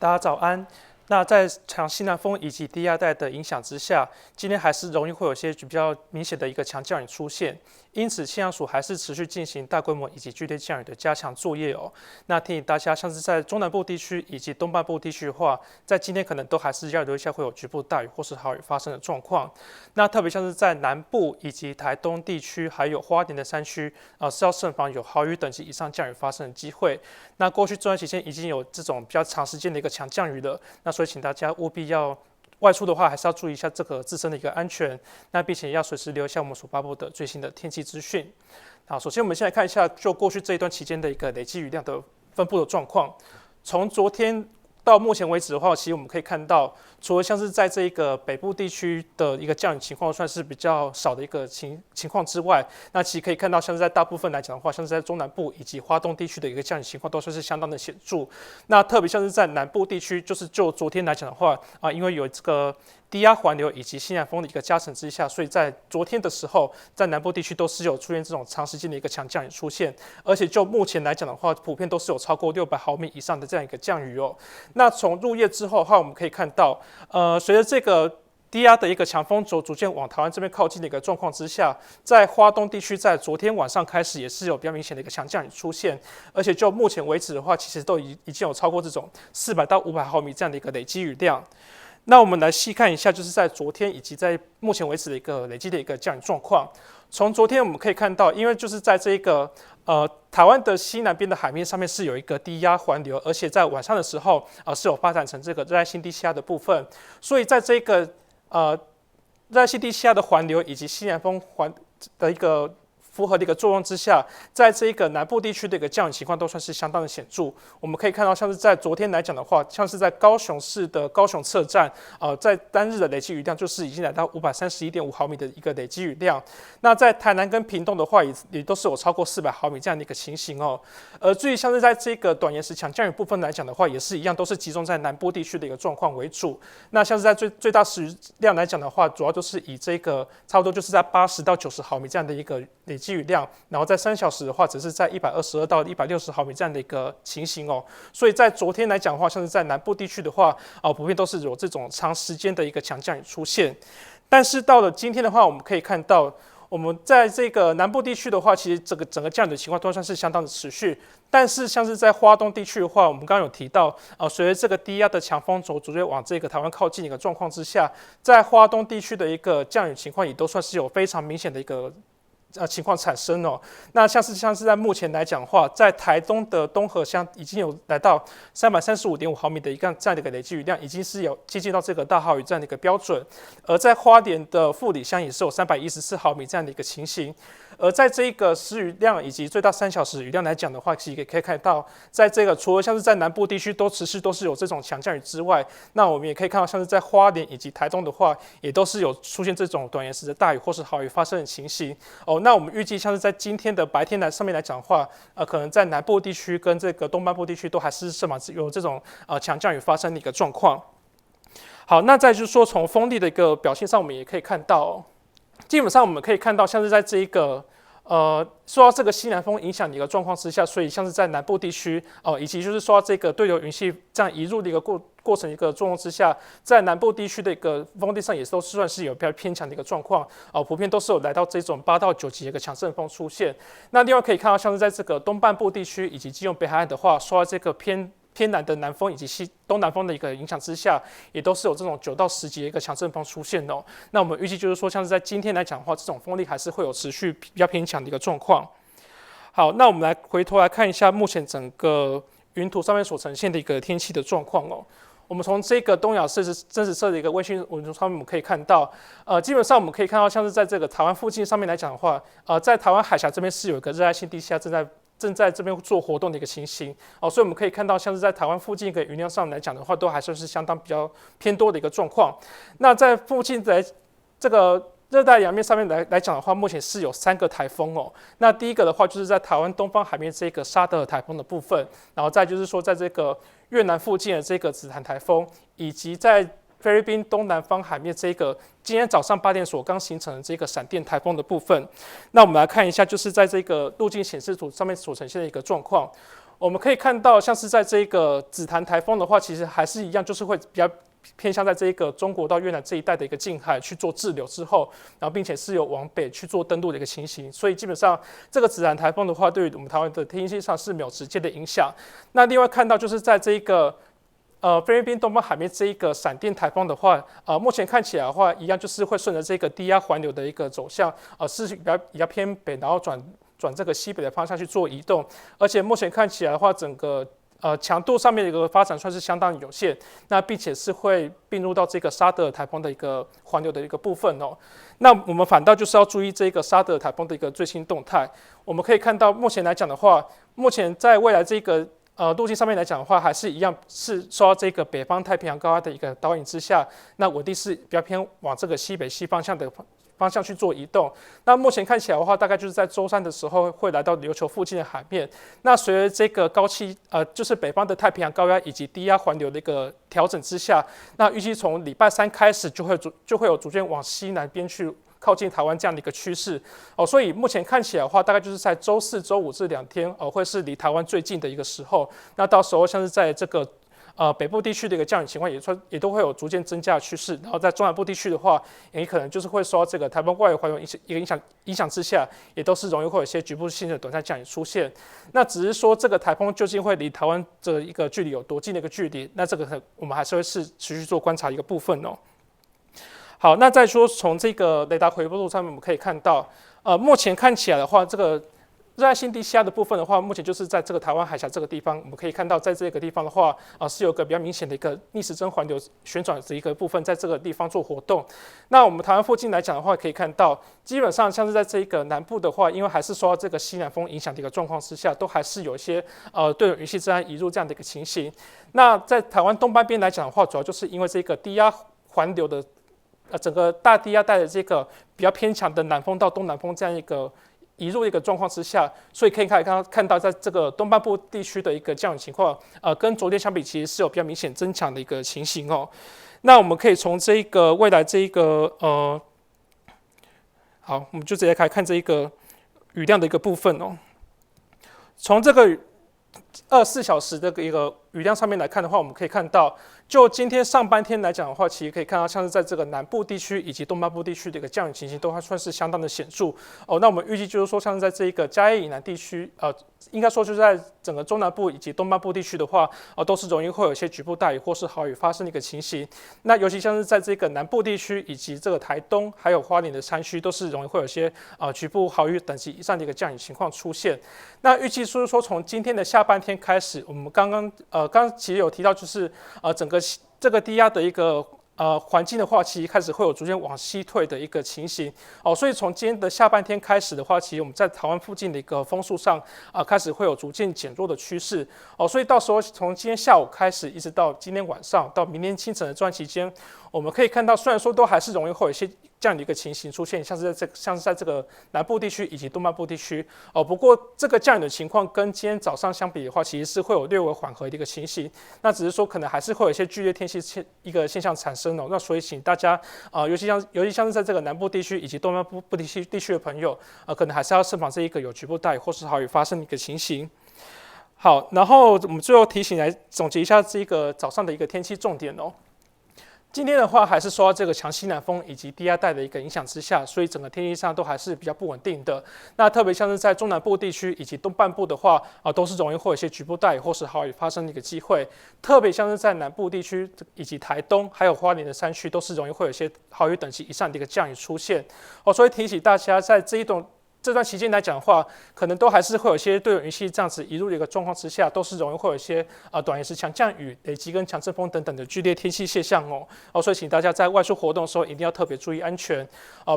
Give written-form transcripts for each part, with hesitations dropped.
大家早安。那在强西南风以及低压带的影响之下，今天还是容易会有些比较明显的一个强降雨出现，因此气象署还是持续进行大规模以及剧烈降雨的加强作业哦。那提醒大家，像是在中南部地区以及东半部地区的话，在今天可能都还是要留意一下会有局部大雨或是豪雨发生的状况。那特别像是在南部以及台东地区，还有花莲的山区，是要慎防有豪雨等级以上降雨发生的机会。那过去这段期间已经有这种比较长时间的一个强降雨了，那所以请大家务必要外出的话，还是要注意一下这个自身的一个安全，那并且要随时留意一下我们所发布的最新的天气资讯。好，首先我们先来看一下就过去这一段期间的一个累积雨量的分布的状况。从昨天到目前为止的话，其实我们可以看到，除了像是在这个北部地区的一个降雨情况算是比较少的一个情况之外，那其实可以看到，像是在大部分来讲的话，像是在中南部以及花东地区的一个降雨情况都算是相当的显著。那特别像是在南部地区，就昨天来讲的话，因为有这个低压环流以及西南风的一个加成之下，所以在昨天的时候，在南部地区都是有出现这种长时间的一个强降雨出现，而且就目前来讲的话，普遍都是有超过600毫米以上的这样一个降雨哦。那从入夜之后的话，我们可以看到，随着这个低压的一个强风轴逐渐往台湾这边靠近的一个状况之下，在花东地区在昨天晚上开始也是有比较明显的一个强降雨出现，而且就目前为止的话，其实都已经有超过这种400到500毫米这样的一个累积雨量。那我们来细看一下，就是在昨天以及在目前为止的一个累积的一个降雨状况。从昨天我们可以看到，因为就是在这个台湾的西南边的海面上面是有一个低压环流，而且在晚上的时候是有发展成这个热带性低气压的部分，所以在这个热带性低气压的环流以及西南风的一个符合的一个作用之下，在这个南部地区的一个降雨情况都算是相当的显著。我们可以看到，像是在昨天来讲的话，像是在高雄市的高雄测站，在单日的累积雨量就是已经来到531.5毫米的一个累积雨量。那在台南跟屏东的话也都是有超过400毫米这样的一个情形哦。至于像是在这个短延时强降雨部分来讲的话，也是一样，都是集中在南部地区的一个状况为主。那像是在最大时雨量来讲的话，主要就是以这个差不多就是在80到90毫米这样的一个累积雨量，然后在3小时的话，只是在122到160毫米这样的一个情形哦。所以在昨天来讲的话，像是在南部地区的话，普遍都是有这种长时间的一个强降雨出现。但是到了今天的话，我们可以看到，我们在这个南部地区的话，其实整个降雨的情况都算是相当的持续。但是像是在花东地区的话，我们刚刚有提到，随着这个低压的强风轴逐渐往这个台湾靠近的一个状况之下，在花东地区的一个降雨情况也都算是有非常明显的一个情况产生哦。那像是在目前来讲的话，在台东的东河乡已经有来到335.5毫米的这样的一个累积雨量，已经是有接近到这个大豪雨这样的一个标准。而在花莲的富里乡也是有314毫米这样的一个情形。而在这个时雨量以及最大3小时雨量来讲的话，其实也可以看到，在这个除了像是在南部地区持续都是有这种强降雨之外，那我们也可以看到像是在花莲以及台东的话，也都是有出现这种短延时的大雨或是豪雨发生的情形哦。那我们预计像是在今天的白天上面来讲的话，可能在南部地区跟这个东半部地区都还是有这种强降雨发生的一个状况。好，那再就是说从风力的一个表现上，我们也可以看到，基本上我们可以看到像是在这一个受到这个西南风影响的一个状况之下，所以像是在南部地区以及就是说这个对流云系这样移入的一个过程一个作用之下，在南部地区的一个风力上也都算是有比较偏强的一个状况普遍都是有来到这种8到9级的一个强阵风出现。那另外可以看到像是在这个东半部地区以及基隆北海岸的话，受到这个偏南的南风以及东南风的一个影响之下，也都是有这种9到10级的一个强阵风出现哦。那我们预计就是说，像是在今天来讲的话，这种风力还是会有持续比较偏强的一个状况。好，那我们来回头来看一下目前整个云图上面所呈现的一个天气的状况哦。我们从这个东亚真实测的一个卫星云图上面，我们可以看到，基本上我们可以看到，像是在这个台湾附近上面来讲的话，在台湾海峡这边是有一个热带性低气压正在这边做活动的一个情形所以我们可以看到，像是在台湾附近一个云量上来讲的话，都还算是相当比较偏多的一个状况。那在附近的这个热带洋面上面来讲的话，目前是有3个台风哦。那第一个的话，就是在台湾东方海面这个沙德尔台风的部分，然后再就是说在这个越南附近的这个紫檀台风，以及在菲律宾东南方海面这个今天早上8点所刚形成的这个闪电台风的部分。那我们来看一下，就是在这个路径显示图上面所呈现的一个状况。我们可以看到，像是在这个紫檀台风的话，其实还是一样，就是会比较偏向在这一个中国到越南这一带的一个近海去做滞留之后，然后并且是有往北去做登陆的一个情形，所以基本上这个紫檀台风的话，对于我们台湾的天气上是没有直接的影响。那另外看到就是在这一个菲律宾东方海面这一个闪电台风的话，目前看起来的话，一样就是会顺着这个低压环流的一个走向，是比较偏北，然后转这个西北的方向去做移动，而且目前看起来的话，整个强度上面的一个发展算是相当有限，那并且是会并入到这个沙德尔台风的一个环流的一个部分哦。那我们反倒就是要注意这个沙德尔台风的一个最新动态。我们可以看到，目前来讲的话，目前在未来这个路径上面来讲的话，还是一样是受到这个北方太平洋高压的一个导引之下，那稳定是比较偏往这个西北西方向的方向去做移动。那目前看起来的话，大概就是在周三的时候会来到琉球附近的海面。那随着这个就是北方的太平洋高压以及低压环流的一个调整之下，那预计从礼拜三开始就会有逐渐往西南边去靠近台湾这样的一个趋势哦。所以目前看起来的话，大概就是在周四、周五这2天会是离台湾最近的一个时候。那到时候像是在这个北部地区的一个降雨情况也都会有逐渐增加的趋势，然后在中南部地区的话，也可能就是会受到这个台湾外围环流一个影响之下，也都是容易会有一些局部性的短暂降雨出现。那只是说这个台风究竟会离台湾这一个距离有多近的一个距离，那这个我们还是会持续做观察一个部分哦。好，那再说从这个雷达回波图上面我们可以看到，目前看起来的话，这个热带性低气压的部分的话，目前就是在这个台湾海峡这个地方，我们可以看到，在这个地方的话，是有个比较明显的一个逆时针环流旋转的一个部分，在这个地方做活动。那我们台湾附近来讲的话，可以看到，基本上像是在这个南部的话，因为还是受到这个西南风影响的一个状况之下，都还是有一些对云系治安移入这样的一个情形。那在台湾东半边来讲的话，主要就是因为这个低压环流的整个大低压带的这个比较偏强的南风到东南风这样一个移入一个状况之下，所以可以看到，在这个东半部地区的一个降雨情况，跟昨天相比，其实是有比较明显增强的一个情形哦。那我们可以从这个未来这一个好，我们就直接来看这一个雨量的一个部分哦。从这个24小时的一个雨量上面来看的话，我们可以看到，就今天上半天来讲的话，其实可以看到像是在这个南部地区以及东半部地区的一个降雨情形，都还算是相当的显著哦。那我们预计就是说，像是在这一个嘉义以南地区，应该说就是在整个中南部以及东半部地区的话，都是容易会有一些局部大雨或是豪雨发生的一个情形。那尤其像是在这个南部地区以及这个台东还有花莲的山区，都是容易会有一些局部豪雨等级以上的一个降雨情况出现。那预计是说，从今天的下半天开始，我们刚刚其实有提到，就是整个这个低压的一个环境的话，其实开始会有逐渐往西退的一个情形哦。所以从今天的下半天开始的话，其实我们在台湾附近的一个风速上开始会有逐渐减弱的趋势哦。所以到时候从今天下午开始，一直到今天晚上到明天清晨的这段期间，我们可以看到，虽然说都还是容易会有一些这样的一个情形出现，像是在这个南部地区以及东半部地区哦。不过这个降雨的情况跟今天早上相比的话，其实是会有略微缓和的一个情形。那只是说可能还是会有一些剧烈天气一个现象产生哦。那所以请大家尤其像是在这个南部地区以及东半部地区的朋友可能还是要慎防这一个有局部大雨或是豪雨发生的一个情形。好，然后我们最后提醒来总结一下这个早上的一个天气重点哦。今天的话，还是受到这个强西南风以及低压带的一个影响之下，所以整个天气上都还是比较不稳定的。那特别像是在中南部地区以及东半部的话，都是容易会有一些局部大雨或是豪雨发生的一个机会。特别像是在南部地区以及台东还有花莲的山区，都是容易会有一些豪雨等级以上的一个降雨出现。所以提醒大家，在这段期间来讲的话，可能都还是会有一些对云系这样子移入的一个状况之下，都是容易会有一些短延时强降雨、累积跟强阵风等等的剧烈天气现象哦。所以请大家在外出活动的时候一定要特别注意安全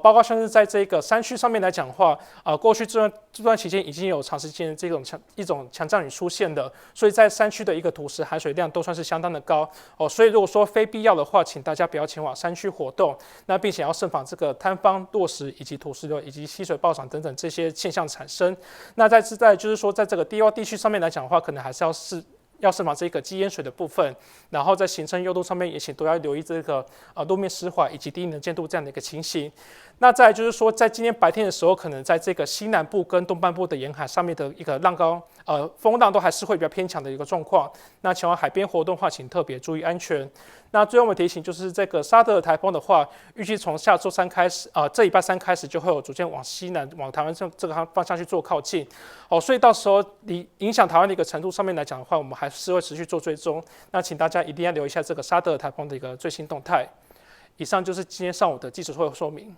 包括像是在这个山区上面来讲的话过去这段期间已经有长时间这种一种强降雨出现的，所以在山区的一个土石含水量都算是相当的高哦。所以如果说非必要的话，请大家不要前往山区活动，那并且要慎防这个坍方、落石以及土石流以及溪水暴涨等等这些现象产生。那再就是说，在这个低洼地区上面来讲的话，可能还是要慎防这个积淹水的部分，然后在行车右路上面也请都要留意这个路面湿滑以及低能见度这样的一个情形。那再来就是说，在今天白天的时候，可能在这个西南部跟东半部的沿海上面的一个浪高，风浪都还是会比较偏强的一个状况。那前往海边活动的话，请特别注意安全。那最后我们提醒就是这个沙德尔台风的话，预计从下周三开始，这礼拜三开始就会有逐渐往西南、往台湾这个方向去做靠近。所以到时候你影响台湾的一个程度上面来讲的话，我们还是会持续做追踪。那请大家一定要留意一下这个沙德尔台风的一个最新动态。以上就是今天上午的记者会说明。